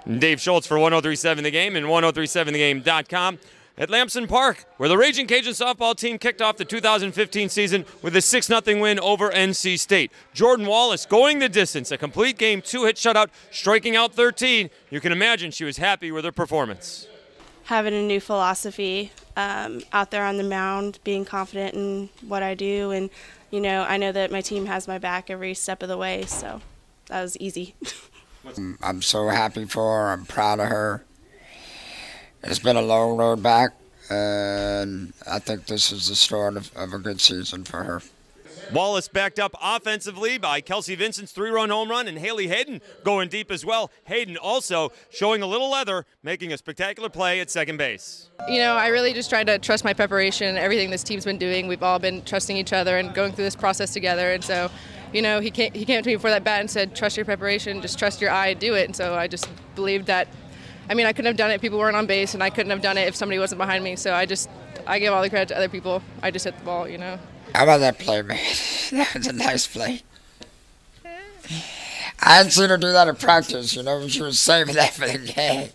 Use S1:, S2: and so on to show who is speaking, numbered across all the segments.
S1: Dave Schultz for 103.7 The Game and 103.7thegame.com at Lamson Park, where the Raging Cajun softball team kicked off the 2015 season with a 6-0 win over NC State. Jordan Wallace going the distance, a complete game, 2-hit shutout, striking out 13. You can imagine she was happy with her performance.
S2: Having a new philosophy out there on the mound, being confident in what I do, and I know that my team has my back every step of the way, so that was easy.
S3: I'm so happy for her. I'm proud of her. It's been a long road back, and I think this is the start of a good season for her.
S1: Wallace backed up offensively by Kelsey Vincent's 3-run home run, and Haley Hayden going deep as well. Hayden also showing a little leather, making a spectacular play at second base.
S4: I really just try to trust my preparation, everything this team's been doing. We've all been trusting each other and going through this process together, and so he came to me before that bat and said, trust your preparation, just trust your eye, do it. And so I just believed that. I couldn't have done it if people weren't on base, and I couldn't have done it if somebody wasn't behind me. So I give all the credit to other people. I just hit the ball,
S3: How about that play, man? That was a nice play. I hadn't seen her do that in practice, She was saving that for the game.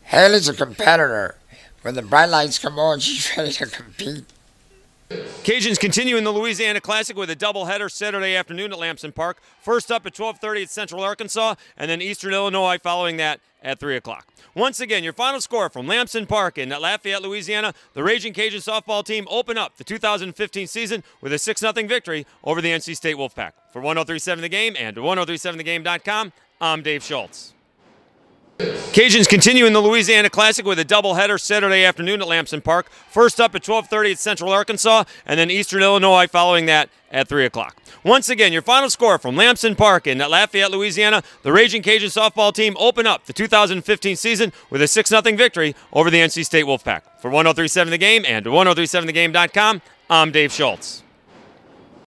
S3: Haley's a competitor. When the bright lights come on, she's ready to compete.
S1: Cajuns continue in the Louisiana Classic with a doubleheader Saturday afternoon at Lamson Park. First up at 12:30 at Central Arkansas, and then Eastern Illinois following that at 3 o'clock. Once again, your final score from Lamson Park in Lafayette, Louisiana. The Raging Cajun softball team open up the 2015 season with a 6-0 victory over the NC State Wolfpack. For 103.7 The Game and 103.7thegame.com, I'm Dave Schultz. Cajuns continue in the Louisiana Classic with a doubleheader Saturday afternoon at Lamson Park. First up at 12:30 at Central Arkansas, and then Eastern Illinois following that at 3 o'clock. Once again, your final score from Lamson Park in Lafayette, Louisiana. The Raging Cajun softball team open up the 2015 season with a 6-0 victory over the NC State Wolfpack. For 103.7 The Game and 103.7thegame.com, I'm Dave Schultz.